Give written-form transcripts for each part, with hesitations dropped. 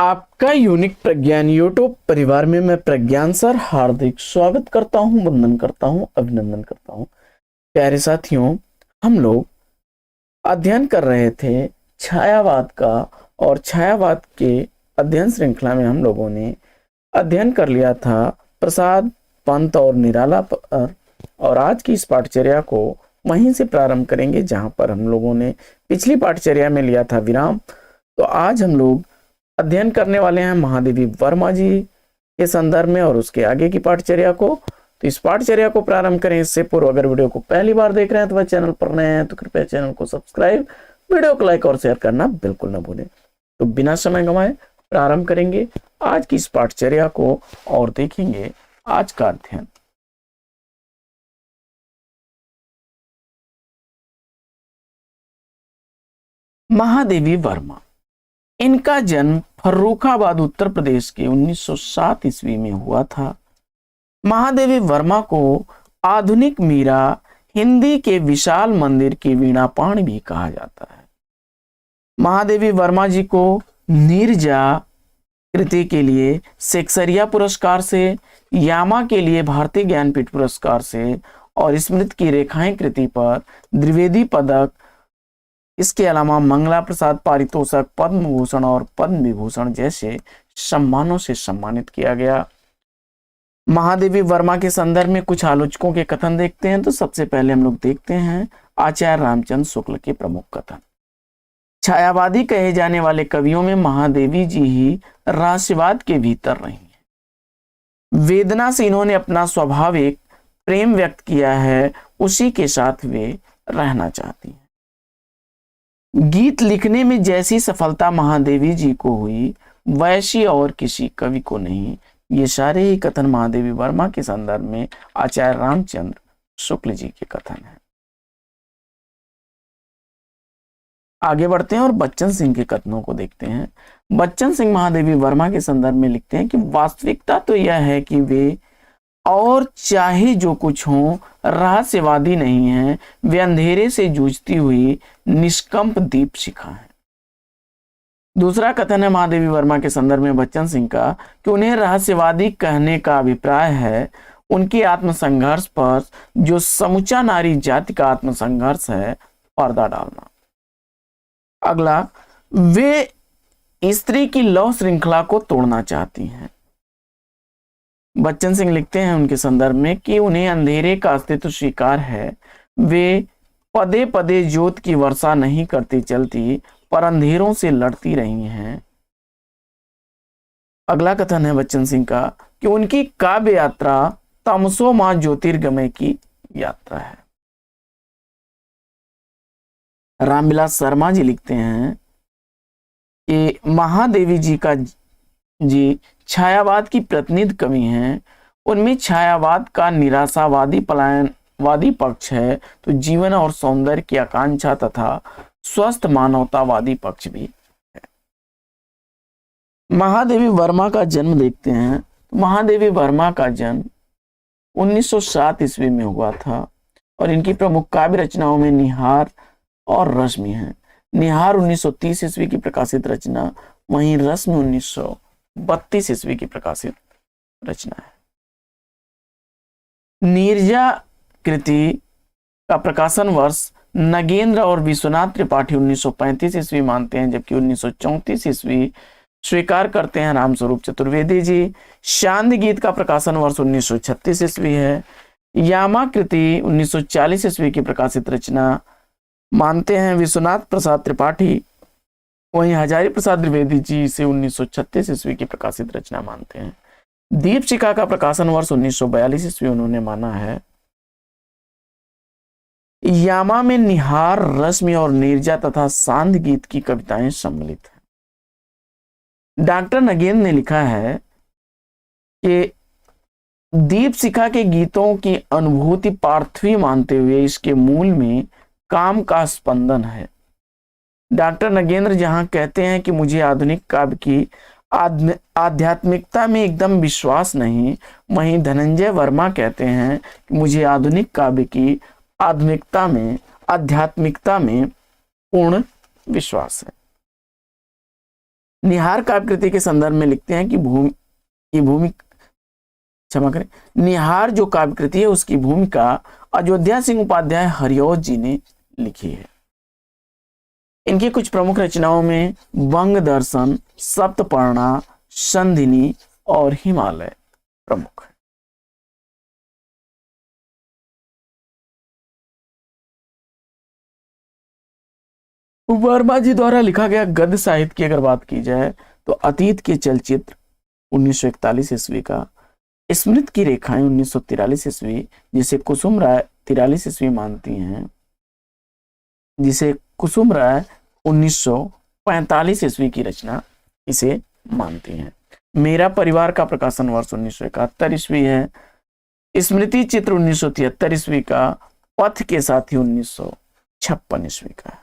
आपका यूनिक प्रज्ञान यूट्यूब परिवार में मैं प्रज्ञान सर हार्दिक स्वागत करता हूं, वंदन करता हूं, अभिनंदन करता हूं। प्यारे साथियों, हम लोग अध्ययन कर रहे थे छायावाद का, और छायावाद के अध्ययन श्रृंखला में हम लोगों ने अध्ययन कर लिया था प्रसाद, पंत और निराला पर। और आज की इस पाठचर्या को वहीं से प्रारंभ करेंगे जहां पर हम लोगों ने पिछली पाठचर्या में लिया था विराम। तो आज हम लोग अध्ययन करने वाले हैं महादेवी वर्मा जी के संदर्भ में और उसके आगे की पाठचर्या को। तो इस पाठचर्या को प्रारंभ करें इससे पूर्व अगर वीडियो को पहली बार देख रहे हैं अथवा चैनल पर नए हैं तो कृपया चैनल को सब्सक्राइब, वीडियो को लाइक और शेयर करना बिल्कुल ना भूलें। तो बिना समय गंवाए प्रारंभ करेंगे आज की इस पाठचर्या को और देखेंगे आज का अध्ययन। महादेवी वर्मा, इनका जन्म फर्रुखाबाद उत्तर प्रदेश के 1907 ईस्वी में हुआ था। महादेवी वर्मा को आधुनिक मीरा, हिंदी के विशाल मंदिर की वीणापाणी भी कहा जाता है। महादेवी वर्मा जी को नीरजा कृति के लिए शेक्सपियर पुरस्कार से, यामा के लिए भारतीय ज्ञानपीठ पुरस्कार से और स्मृति की रेखाएं कृति पर द्विवेदी पदक, इसके अलावा मंगला प्रसाद पारितोषक, पद्म भूषण और पद्म विभूषण जैसे सम्मानों से सम्मानित किया गया। महादेवी वर्मा के संदर्भ में कुछ आलोचकों के कथन देखते हैं। तो सबसे पहले हम लोग देखते हैं आचार्य रामचंद्र शुक्ल के प्रमुख कथन। छायावादी कहे जाने वाले कवियों में महादेवी जी ही रहस्यवाद के भीतर रही हैं। वेदना से इन्होंने अपना स्वाभाविक प्रेम व्यक्त किया है, उसी के साथ वे रहना चाहती हैं। गीत लिखने में जैसी सफलता महादेवी जी को हुई वैसी और किसी कवि को नहीं। ये सारे ही कथन महादेवी वर्मा के संदर्भ में आचार्य रामचंद्र शुक्ल जी के कथन हैं। आगे बढ़ते हैं और बच्चन सिंह के कथनों को देखते हैं। बच्चन सिंह महादेवी वर्मा के संदर्भ में लिखते हैं कि वास्तविकता तो यह है कि वे और चाहे जो कुछ हो रहस्यवादी नहीं है, वे अंधेरे से जूझती हुई निष्कंप दीप शिखा है। दूसरा कथन है महादेवी वर्मा के संदर्भ में बच्चन सिंह का कि उन्हें रहस्यवादी कहने का अभिप्राय है उनके आत्मसंघर्ष पर, जो समुचा नारी जाति का आत्मसंघर्ष है, पर्दा डालना। अगला, वे स्त्री की लौ श्रृंखला को तोड़ना चाहती हैं। बच्चन सिंह लिखते हैं उनके संदर्भ में कि उन्हें अंधेरे का अस्तित्व स्वीकार है, वे पदे पदे ज्योत की वर्षा नहीं करती चलती पर अंधेरों से लड़ती रही हैं। अगला कथन है बच्चन सिंह का कि उनकी काव्य यात्रा तमसो मां ज्योतिर्गमय की यात्रा है। रामविलास शर्मा जी लिखते हैं कि महादेवी जी छायावाद की प्रतिनिधि कवि हैं। उनमें छायावाद का निराशावादी पलायनवादी पक्ष है तो जीवन और सौंदर्य की आकांक्षा तथा स्वस्थ मानवतावादी पक्ष भी है। महादेवी वर्मा का जन्म देखते हैं। महादेवी वर्मा का जन्म 1907 ईस्वी में हुआ था और इनकी प्रमुख काव्य रचनाओं में निहार और रश्मि है। निहार 1930 ईस्वी की प्रकाशित रचना, वहीं रश्मि 1932 ईस्वी की प्रकाशित रचना है। नीरजा कृति का प्रकाशन वर्ष नगेंद्र और विश्वनाथ त्रिपाठी 1935 ईस्वी मानते हैं, जबकि 1934 ईस्वी स्वीकार करते हैं रामस्वरूप चतुर्वेदी जी। शांति गीत का प्रकाशन वर्ष 1936 ईस्वी है। यामा कृति 1940 ईस्वी की प्रकाशित रचना मानते हैं विश्वनाथ प्रसाद त्रिपाठी, वहीं हजारी प्रसाद द्विवेदी जी से 1936 ईस्वी की प्रकाशित रचना मानते हैं। दीपशिखा का प्रकाशन वर्ष 1942 ईस्वी उन्होंने माना है। यामा में निहार, रश्मि और नीरजा तथा सांध गीत की कविताएं सम्मिलित हैं। डॉक्टर नगेंद्र ने लिखा है कि दीपशिखा के गीतों की अनुभूति पार्थिवी मानते हुए इसके मूल में काम का स्पंदन है। डॉक्टर नगेंद्र जहां कहते हैं कि मुझे आधुनिक काव्य की आध्यात्मिकता में एकदम विश्वास नहीं, वहीं धनंजय वर्मा कहते हैं कि मुझे आधुनिक काव्य की आध्यात्मिकता में पूर्ण विश्वास है। निहार काव्यकृति के संदर्भ में लिखते हैं कि भूमि क्षमा करें, निहार जो काव्यकृति है उसकी भूमिका अयोध्या सिंह उपाध्याय हरिऔध जी ने लिखी है। इनकी कुछ प्रमुख रचनाओं में वंग दर्शन, सप्तपर्णा, संधिनी और हिमालय प्रमुख है। वर्मा जी द्वारा लिखा गया गद्य साहित्य की अगर बात की जाए तो अतीत के चलचित्र 1941 ईस्वी का, स्मृत की रेखाएं 1943 ईस्वी, जिसे कुसुम राय 43 ईस्वी मानती हैं, जिसे कुसुम राय 1945 ईस्वी की रचना इसे मानती हैं। मेरा परिवार का प्रकाशन वर्ष 1971 ईस्वी है। स्मृति चित्र 1973 ईस्वी का, पथ के साथी 1956 ईस्वी का।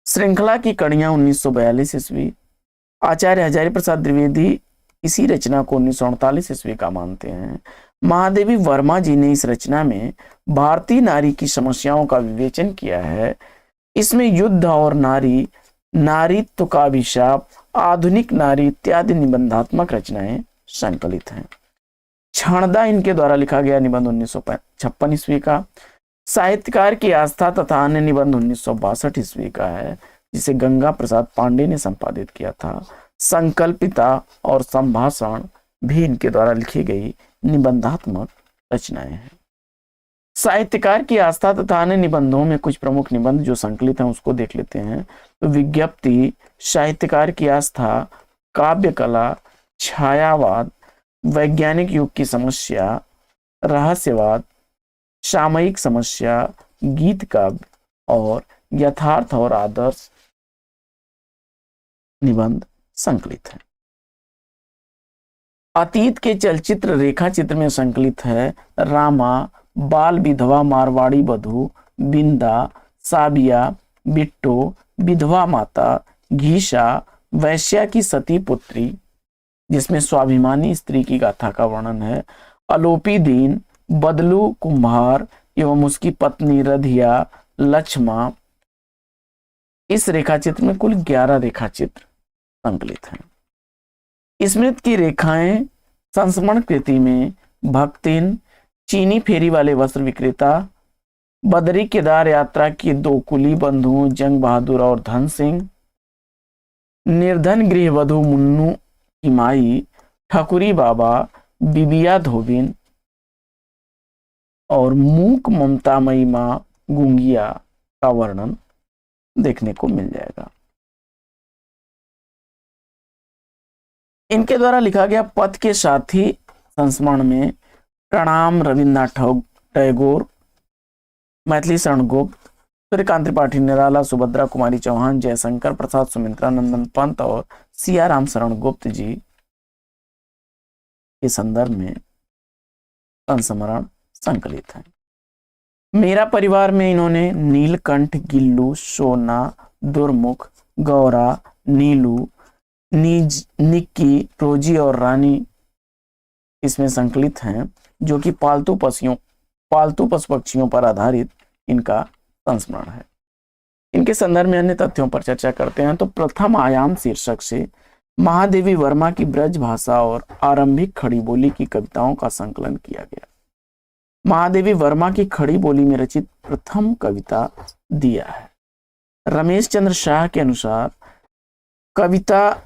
श्रृंखला की कड़ियां 1942 ईस्वी। आचार्य हजारी प्रसाद द्विवेदी इसी रचना को 1948 ईस्वी का मानते हैं। महादेवी वर्मा जी ने इस रचना में भारतीय नारी की समस्याओं का विवेचन किया है। इसमें युद्ध और नारी, नारीत्व का अभिशाप, आधुनिक नारी इत्यादि निबंधात्मक रचनाएं संकलित हैं। क्षणदा इनके द्वारा लिखा गया निबंध 1956 ईस्वी का। साहित्यकार की आस्था तथा अन्य निबंध 1962 ईस्वी का है, जिसे गंगा प्रसाद पांडे ने संपादित किया था। संकल्पिता और संभाषण भी इनके द्वारा लिखी गई निबंधात्मक रचनाएं हैं। साहित्यकार की आस्था तथा अन्य निबंधों में कुछ प्रमुख निबंध जो संकलित हैं उसको देख लेते हैं। तो विज्ञप्ति, साहित्यकार की आस्था, काव्य कला, छायावाद, वैज्ञानिक युग की समस्या, रहस्यवाद, सामयिक समस्या, गीत काव्य और यथार्थ और आदर्श निबंध संकलित है। अतीत के चलचित्र रेखा चित्र में संकलित है रामा, बाल विधवा मारवाड़ी बधू, बिंदा, साबिया, बिट्टो, विधवा माता, घीशा, वैश्या की सती पुत्री, जिसमें स्वाभिमानी स्त्री की गाथा का वर्णन है, अलोपी दीन, बदलू कुम्हार एवं उसकी पत्नी रधिया, लक्ष्मा। इस रेखाचित्र में कुल 11 रेखाचित्र संकलित हैं। स्मृत की रेखाएं संस्मरण कृति में भक्तिन, चीनी फेरी वाले वस्त्र विक्रेता, बदरी केदार यात्रा के 2 कुली बंधु जंग बहादुर और धन सिंह, निर्धन गृहवधु मुन्नू की माई, ठकुरी बाबा, बिबिया धोबिन और मूक ममतामयी मां गुंगिया का वर्णन देखने को मिल जाएगा। इनके द्वारा लिखा गया पथ के साथी संस्मरण में प्रणाम रविन्द्रनाथ टैगोर, मैथिली शरण गुप्त, सूर्यकांत त्रिपाठी निराला, सुभद्रा कुमारी चौहान, जयशंकर प्रसाद, सुमित्रा नंदन पंत और सियाराम शरण गुप्त जी के संदर्भ में संस्मरण संकलित है। मेरा परिवार में इन्होंने नीलकंठ, गिल्लू, सोना, दुर्मुख, गौरा, नीलू, निक्की, रोजी और रानी इसमें संकलित हैं, जो कि पालतू पशु पक्षियों पर आधारित इनका संस्मरण है। इनके संदर्भ में अन्य तथ्यों पर चर्चा करते हैं। तो प्रथम आयाम शीर्षक से महादेवी वर्मा की ब्रज भाषा और आरंभिक खड़ी बोली की कविताओं का संकलन किया गया। महादेवी वर्मा की खड़ी बोली में रचित प्रथम कविता दिया है। रमेश चंद्र शाह के अनुसार कविता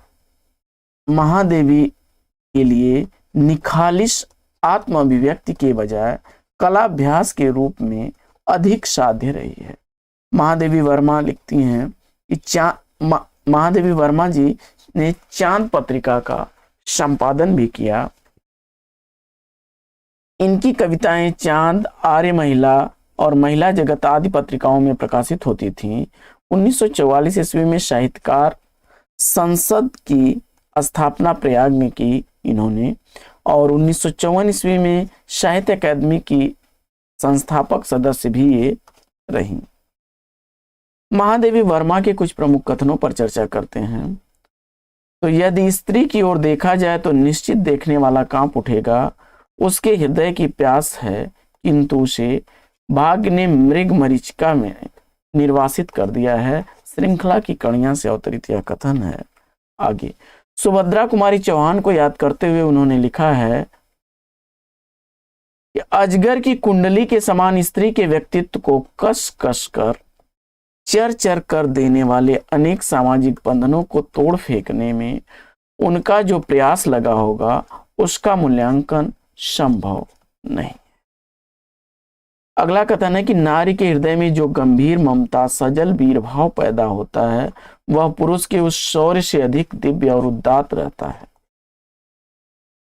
महादेवी के लिए निखालिस आत्म अभिव्यक्ति के बजाय कलाभ्यास के रूप में अधिक साध्य रही है। महादेवी वर्मा लिखती हैं कि महादेवी वर्मा जी ने चांद पत्रिका का संपादन भी किया। इनकी कविताएं चांद, आर्य महिला और महिला जगत आदि पत्रिकाओं में प्रकाशित होती थीं। 1944 ईस्वी में साहित्यकार संसद की स्थापना प्रयाग में की इन्होंने, और 1954 ईस्वी में साहित्य अकादमी की संस्थापक सदस्य भी ये रही। महादेवी वर्मा के कुछ प्रमुख कथनों पर चर्चा करते हैं। तो यदि स्त्री की ओर देखा जाए तो निश्चित देखने वाला कांप उठेगा। उसके हृदय की प्यास है, किंतु उसे भाग्य ने मृग मरीचिका में निर्वासित कर दिया है। श्रृंखला की कड़ियां से अवतरित यह कथन है। आगे सुभद्रा कुमारी चौहान को याद करते हुए उन्होंने लिखा है कि अजगर की कुंडली के समान स्त्री के व्यक्तित्व को कस कस कर चर चर कर देने वाले अनेक सामाजिक बंधनों को तोड़ फेंकने में उनका जो प्रयास लगा होगा उसका मूल्यांकन संभव नहीं। अगला कथन है कि नारी के हृदय में जो गंभीर ममता सजल वीर भाव पैदा होता है वह पुरुष के उस शौर्य से अधिक दिव्य और उदात्त रहता है।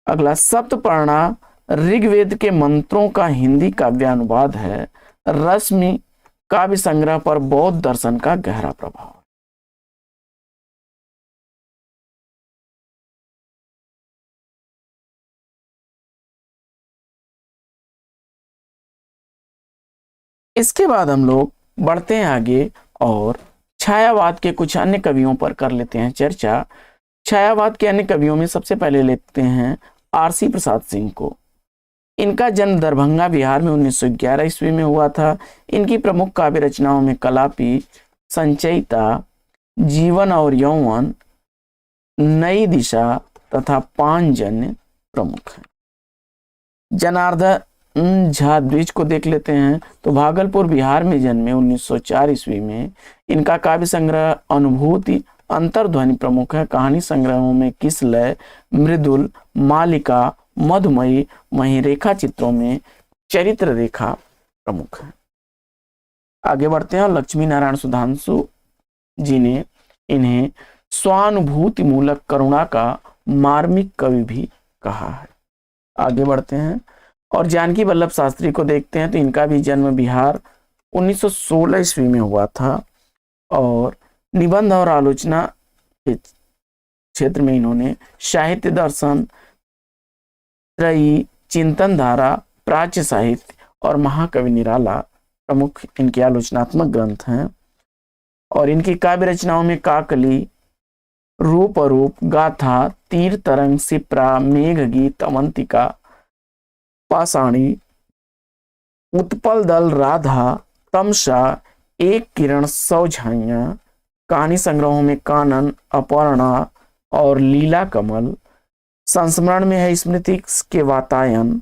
अगला सप्तपर्णा ऋग्वेद के मंत्रों का हिंदी काव्यानुवाद है। रश्मि काव्य संग्रह पर बौद्ध दर्शन का गहरा प्रभाव। इसके बाद हम लोग बढ़ते हैं आगे और छायावाद के कुछ अन्य कवियों पर कर लेते हैं चर्चा। छायावाद के अन्य कवियों में सबसे पहले लेते हैं आरसी प्रसाद सिंह को। इनका जन्म दरभंगा बिहार में 1911 ईस्वी में हुआ था। इनकी प्रमुख काव्य रचनाओं में कलापी, संचयिता, जीवन और यौवन, नई दिशा तथा पांचजन्य प्रमुख हैं। जनार्दन झा द्विज को देख लेते हैं तो भागलपुर बिहार में जन्मे 1904 ईस्वी में। इनका काव्य संग्रह अनुभूति अंतर्ध्वनि प्रमुख है। कहानी संग्रहों में किसलय, मृदुल, मालिका, मधुमयी, वहीं रेखा चित्रों में चरित्र रेखा प्रमुख है। आगे बढ़ते हैं और लक्ष्मी नारायण सुधांशु जी ने इन्हें स्वानुभूति मूलक करुणा का मार्मिक कवि भी कहा है। आगे बढ़ते हैं और जानकी वल्लभ शास्त्री को देखते हैं तो इनका भी जन्म बिहार 1916 ईस्वी में हुआ था और निबंध और आलोचना के क्षेत्र में इन्होंने साहित्य दर्शन, त्रयी, चिंतन धारा, प्राच्य साहित्य और महाकवि निराला प्रमुख इनके आलोचनात्मक ग्रंथ हैं। और इनकी काव्य रचनाओं में काकली, रूप अरूप, गाथा, तीर तरंग, सिप्रा, मेघ गीत, अवंतिका, पाषाणी, उत्पल दल, राधा, तमसा, एक किरण, सौ झाइयां। कहानी संग्रहों में कानन, अपर्णा और लीला कमल। संस्मरण में है स्मृति के वातायन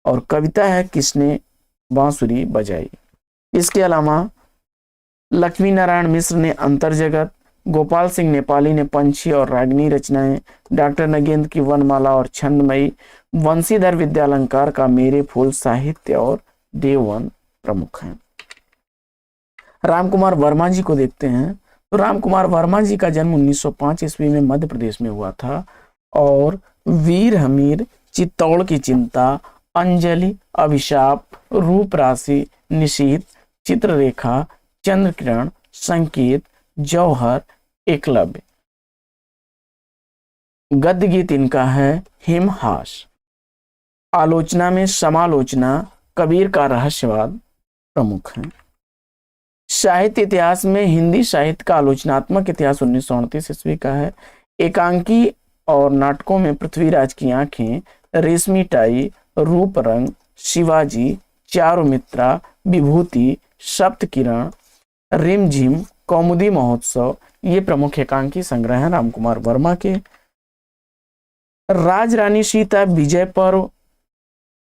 और कविता है किसने बांसुरी बजाई। इसके अलावा लक्ष्मी नारायण मिश्र ने अंतर्जगत, गोपाल सिंह नेपाली ने पंछी और रागिनी रचनाएं, डॉक्टर नगेंद्र की वनमाला और छंदमयी, वंशीधर विद्यालंकार का मेरे फूल साहित्य और देववन प्रमुख हैं। रामकुमार वर्मा जी को देखते हैं तो रामकुमार वर्मा जी का जन्म 1905 ईस्वी में मध्य प्रदेश में हुआ था और वीर हमीर, चित्तौड़ की चिंता, अंजलि, अभिशाप, रूप राशि, निशीथ, चित्ररेखा, चंद्र किरण, संकेत, जौहर, एकलव्य। गद्य गीत इनका है हिमहास। आलोचना में समालोचना, कबीर का रहस्यवाद प्रमुख है। साहित्य इतिहास में हिंदी साहित्य का आलोचनात्मक इतिहास 1938 ईस्वी का है। एकांकी और नाटकों में पृथ्वीराज की आंखें, रेशमी टाई, रूप रंग, शिवाजी, चारुमित्रा, विभूति, सप्त किरण, रिमझिम, कौमुदी महोत्सव ये प्रमुख एकांकी संग्रह हैं रामकुमार वर्मा के। राज रानी सीता, विजय पर्व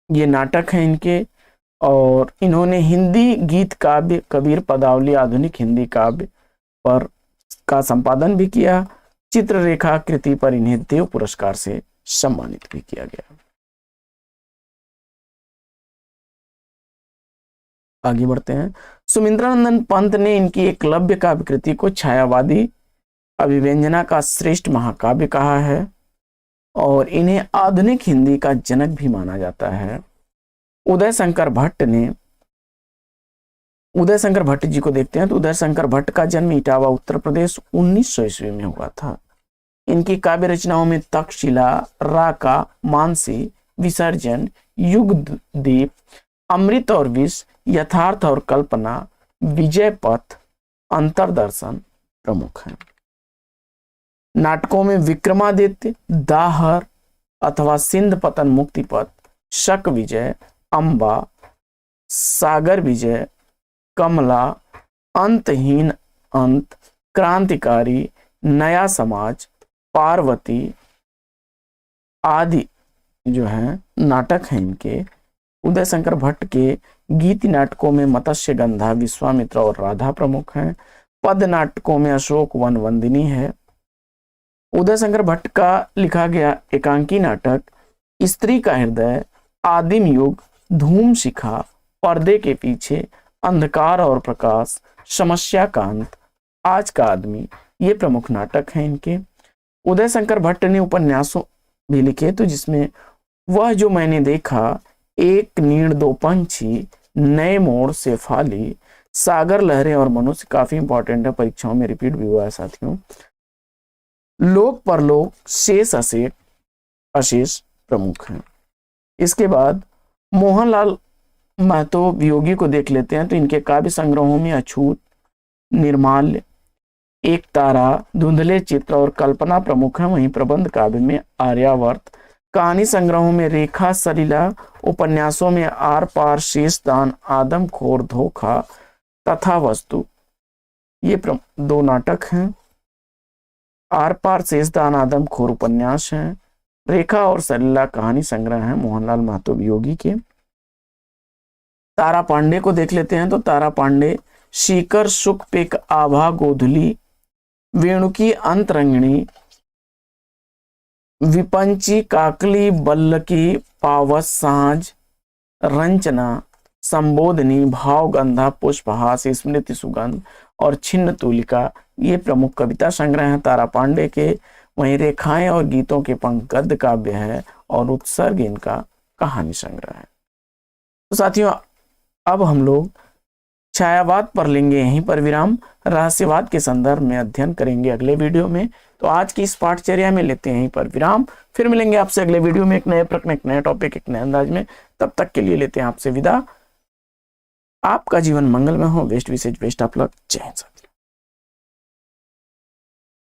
ये नाटक हैं इनके और इन्होंने हिंदी गीत काव्य, कबीर पदावली, आधुनिक हिंदी काव्य पर का संपादन भी किया। चित्ररेखा कृति पर इन्हें देव पुरस्कार से सम्मानित भी किया गया। आगे बढ़ते हैं। सुमिंद्रानंदन पंत ने इनकी एकलव्य काव्य कृति को छायावादी अभिव्यंजना का श्रेष्ठ महाकाव्य कहा है और इन्हें आधुनिक हिंदी का जनक भी माना जाता है। उदय शंकर भट्ट जी को देखते हैं तो उदय शंकर भट्ट का जन्म इटावा उत्तर प्रदेश 1900 ईस्वी में हुआ था। इनकी काव्य रचनाओं में तक्षशिला, राका, मानसी, विसर्जन, युगदीप, अमृत और विष, यथार्थ और कल्पना, विजय पथ, अंतरदर्शन प्रमुख हैं। नाटकों में विक्रमादित्य, दाहर अथवा सिंध पतन मुक्तिपथ, शक विजय, अंबा, सागर विजय, कमला, अंतहीन अंत, क्रांतिकारी, नया समाज, पार्वती आदि जो है नाटक हैं इनके। उदय शंकर भट्ट के गीति नाटकों में मत्स्य गंधा, विश्वामित्र और राधा प्रमुख हैं। पद नाटकों में अशोक वन वंदिनी है। उदय शंकर भट्ट का लिखा गया एकांकी नाटक स्त्री का हृदय, आदिम युग, धूम शिखा, पर्दे के पीछे, अंधकार और प्रकाश, समस्या का अंत, आज का आदमी, ये प्रमुख नाटक हैं इनके। उदय शंकर भट्ट ने उपन्यासों भी लिखे तो जिसमें वह जो मैंने देखा, एक नीड़ दो पंछी, नए मोड़, शेफाली, सागर लहरें और मनुष्य काफी इंपॉर्टेंट है, परीक्षाओं में रिपीट भी हुआ है साथियों। लोक परलोक, शेष अशेष अशेष प्रमुख हैं। इसके बाद मोहनलाल महतो वियोगी को देख लेते हैं तो इनके काव्य संग्रहों में अछूत, निर्माल्य, एक तारा, धुंधले चित्र और कल्पना प्रमुख हैं। वहीं प्रबंध काव्य में आर्यावर्त, कहानी संग्रहों में रेखा सलीला, उपन्यासों में आर पार, शेषदान, आदमखोर, धोखा, तथा वस्तु, ये दो नाटक हैं। आर पार, शेषदान, आदमखोर उपन्यास हैं। रेखा और सलीला कहानी संग्रह हैं मोहनलाल महतो वियोगी के। तारा पांडे को देख लेते हैं तो तारा पांडे शिकर, सुख, पेक, आभा, गोधुली, वेणुकी, अंतरंगिणी, विपंची, काकली, बल्लकी, पावस, सांझ, रंचना, संबोधनी, भावगंधा, पुष्पहास, स्मृति सुगंध और छिन्न तुलिका, ये प्रमुख कविता संग्रह हैं तारा पांडे के। वहीं रेखाएं और गीतों के पंख गद्य काव्य है और उत्सर्ग इनका कहानी संग्रह है। तो साथियों, अब हम लोग छायावाद पर लेंगे यहीं पर विराम। रहस्यवाद के संदर्भ में अध्ययन करेंगे अगले वीडियो में। तो आज की इस पाठचर्या में लेते हैं यहीं पर विराम। फिर मिलेंगे आपसे अगले वीडियो में एक नए प्रश्न, एक नए टॉपिक, एक नए अंदाज में। तब तक के लिए लेते हैं आपसे विदा। आपका जीवन मंगलमय हो। Best wishes, best of luck. जय हिंद।